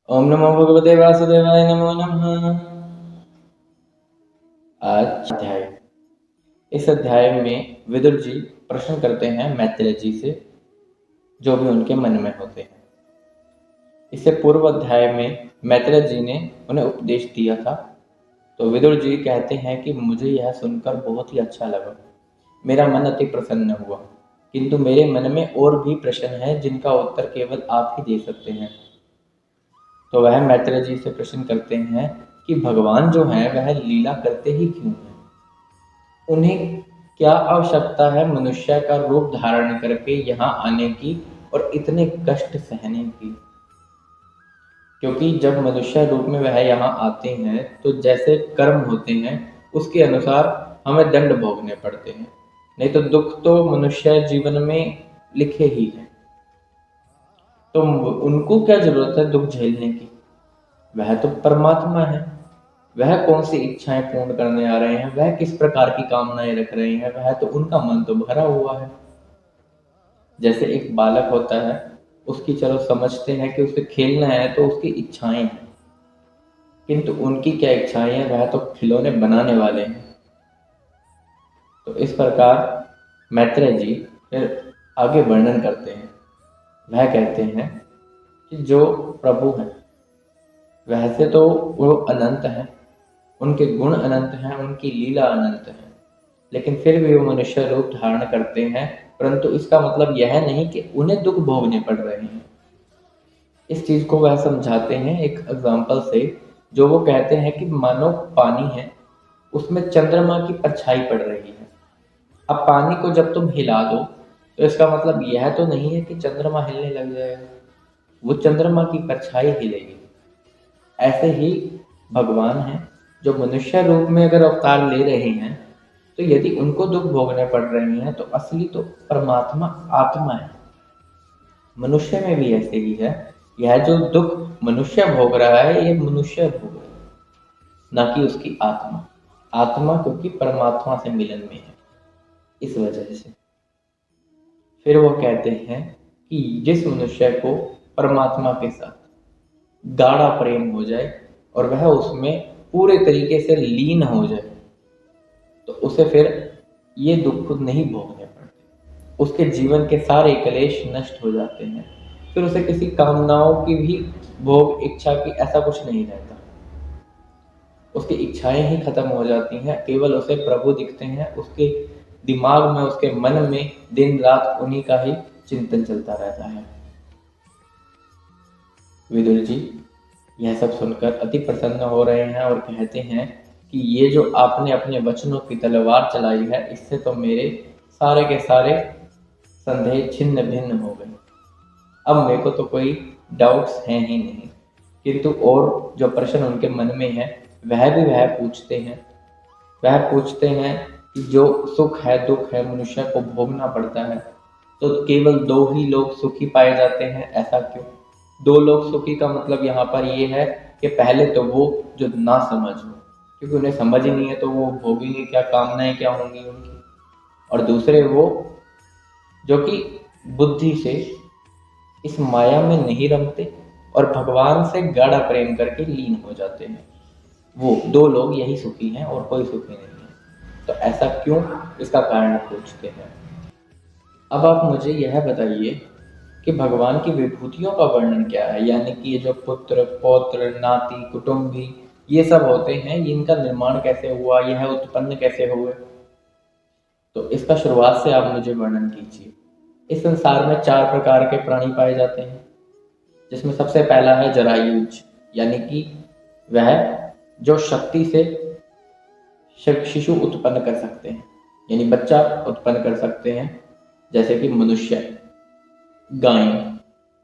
ओम नमो भगवते वासुदेवाय नमो नमः। आज अध्याय। इस अध्याय में विदुर जी प्रश्न करते हैं मैत्रेय जी से, जो भी उनके मन में होते हैं। इससे पूर्व अध्याय में मैत्रेय जी ने उन्हें उपदेश दिया था। तो विदुर जी कहते हैं कि मुझे यह सुनकर बहुत ही अच्छा लगा, मेरा मन अति प्रसन्न हुआ, किंतु मेरे मन में और भी प्रश्न हैं जिनका उत्तर केवल आप ही दे सकते हैं। तो वह मैत्रेय जी से प्रश्न करते हैं कि भगवान जो हैं वह लीला करते ही क्यों हैं? उन्हें क्या आवश्यकता है मनुष्य का रूप धारण करके यहाँ आने की और इतने कष्ट सहने की? क्योंकि जब मनुष्य रूप में वह यहाँ आते हैं तो जैसे कर्म होते हैं उसके अनुसार हमें दंड भोगने पड़ते हैं, नहीं तो दुख तो मनुष्य जीवन में लिखे ही है। तो उनको क्या जरूरत है दुख झेलने की? वह तो परमात्मा है, वह कौन सी इच्छाएं पूर्ण करने आ रहे हैं, वह किस प्रकार की कामनाएं रख रहे हैं, वह तो उनका मन तो भरा हुआ है। जैसे एक बालक होता है, उसकी चलो समझते हैं कि उसे खेलना है तो उसकी इच्छाएं हैं, किंतु उनकी क्या इच्छाएं हैं, वह तो खिलौने बनाने वाले हैं। तो इस प्रकार मैत्रेय जी फिर आगे वर्णन करते हैं। वह कहते हैं कि जो प्रभु हैं वैसे तो वो अनंत हैं, उनके गुण अनंत हैं, उनकी लीला अनंत है, लेकिन फिर भी वो मनुष्य रूप धारण करते हैं। परंतु इसका मतलब यह नहीं कि उन्हें दुख भोगने पड़ रहे हैं। इस चीज को वह समझाते हैं एक एग्जाम्पल से, जो वो कहते हैं कि मानो पानी है, उसमें चंद्रमा की परछाई पड़ रही है। अब पानी को जब तुम हिला दो तो इसका मतलब यह तो नहीं है कि चंद्रमा हिलने लग जाएगा, वो चंद्रमा की परछाई हिलेगी। ऐसे ही भगवान हैं, जो मनुष्य रूप में अगर अवतार ले रहे हैं तो यदि उनको दुख भोगने पड़ रहे हैं तो असली तो परमात्मा आत्मा है। मनुष्य में भी ऐसे ही है, यह जो दुख मनुष्य भोग रहा है ये मनुष्य भोग रहा है, ना कि उसकी आत्मा। आत्मा क्योंकि परमात्मा से मिलन में है, इस वजह से। फिर वो कहते हैं कि जिस मनुष्य को परमात्मा के साथ गाढ़ा प्रेम हो जाए और वह उसमें पूरे तरीके से लीन हो जाए तो उसे फिर ये दुख नहीं भोगने पड़ते, उसके जीवन के सारे क्लेश नष्ट हो जाते हैं। फिर उसे किसी कामनाओं की भी भोग इच्छा की ऐसा कुछ नहीं रहता, उसकी इच्छाएं ही खत्म हो जाती हैं, केवल उसे प्रभु दिखते हैं। उसके दिमाग में, उसके मन में दिन रात उन्हीं का ही चिंतन चलता रहता है। विदुर जी यह सब सुनकर अति प्रसन्न हो रहे हैं और कहते हैं कि ये जो आपने अपने वचनों की तलवार चलाई है, इससे तो मेरे सारे के सारे संदेह छिन्न भिन्न हो गए। अब मेरे को तो कोई डाउट्स हैं ही नहीं, किंतु और जो प्रश्न उनके मन में है वह भी वह पूछते हैं। वह पूछते हैं कि जो सुख है दुख है मनुष्य को भोगना पड़ता है, तो केवल दो ही लोग सुखी पाए जाते हैं, ऐसा क्यों? दो लोग सुखी का मतलब यहाँ पर ये है कि पहले तो वो जो ना समझ हो, क्योंकि उन्हें समझ ही नहीं है तो वो भोगेंगे क्या, कामनाएं क्या होंगी उनकी। और दूसरे वो जो कि बुद्धि से इस माया में नहीं रमते और भगवान से गाढ़ा प्रेम करके लीन हो जाते हैं। वो दो लोग यही सुखी हैं और कोई सुखी नहीं है। तो ऐसा क्यों, इसका कारण पूछते हैं। अब आप मुझे यह बताइए कि भगवान की विभूतियों का वर्णन क्या है, यानी कि ये जो पुत्र पौत्र नाती कुटुंबी ये सब होते हैं, इनका निर्माण कैसे हुआ, यह उत्पन्न कैसे हुए? तो इसका शुरुआत से आप मुझे वर्णन कीजिए। इस संसार में चार प्रकार के प्राणी पाए जाते हैं, जिसमें सबसे पहला है जरायुज, यानी कि वह जो शक्ति से शिशु उत्पन्न कर सकते हैं, यानी बच्चा उत्पन्न कर सकते हैं, जैसे कि मनुष्य, गाय,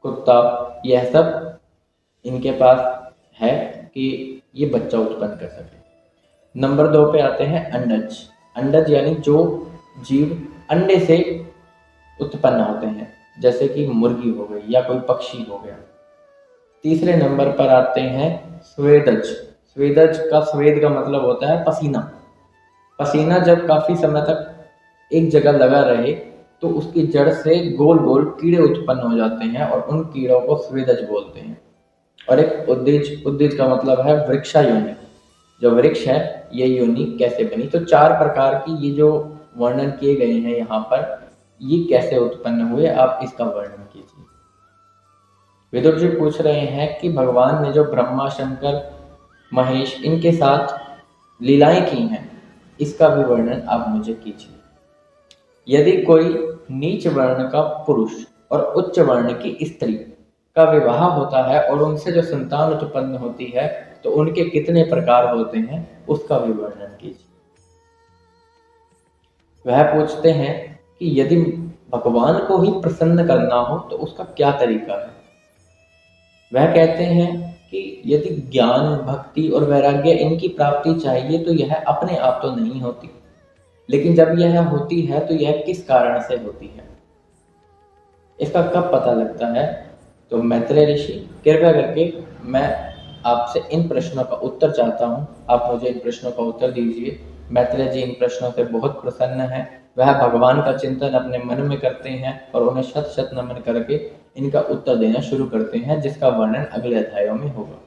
कुत्ता, यह सब इनके पास है कि ये बच्चा उत्पन्न कर सके। नंबर 2 पे आते हैं अंडज। अंडज यानी जो जीव अंडे से उत्पन्न होते हैं, जैसे कि मुर्गी हो गई या कोई पक्षी हो गया। तीसरे नंबर पर आते हैं स्वेदज। स्वेदज का स्वेद का मतलब होता है पसीना। पसीना जब काफी समय तक एक जगह लगा रहे तो उसकी जड़ से गोल गोल कीड़े उत्पन्न हो जाते हैं और उन कीड़ों को स्वेदज बोलते हैं। और एक उद्देज, उद्देज का मतलब है वृक्षा योनि, जो वृक्ष है ये योनि कैसे बनी। तो 4 प्रकार की ये जो वर्णन किए गए हैं यहाँ पर, ये कैसे उत्पन्न हुए, आप इसका वर्णन कीजिए। विदुर जी पूछ रहे हैं कि भगवान ने जो ब्रह्मा, शंकर, महेश इनके साथ लीलाएं की हैं, इसका भी वर्णन आप मुझे कीजिए। यदि कोई नीच वर्ण का पुरुष और उच्च वर्ण की स्त्री का विवाह होता है और उनसे जो संतान उत्पन्न होती है, तो उनके कितने प्रकार होते हैं, उसका भी वर्णन कीजिए। वह पूछते हैं कि यदि भगवान को ही प्रसन्न करना हो तो उसका क्या तरीका है। वह कहते हैं कि यदि ज्ञान, भक्ति और वैराग्य इनकी प्राप्ति चाहिए तो यह अपने आप तो नहीं होती, लेकिन जब यह होती है तो यह किस कारण से होती है, इसका कब पता लगता है। तो मैत्रेय ऋषि, कृपया करके मैं आपसे इन प्रश्नों का उत्तर चाहता हूँ, आप मुझे इन प्रश्नों का उत्तर दीजिए। मैत्रेय जी इन प्रश्नों से बहुत प्रसन्न हैं, वह भगवान का चिंतन अपने मन में करते हैं और उन्हें शत शत नमन करके इनका उत्तर देना शुरू करते हैं, जिसका वर्णन अगले अध्यायों में होगा।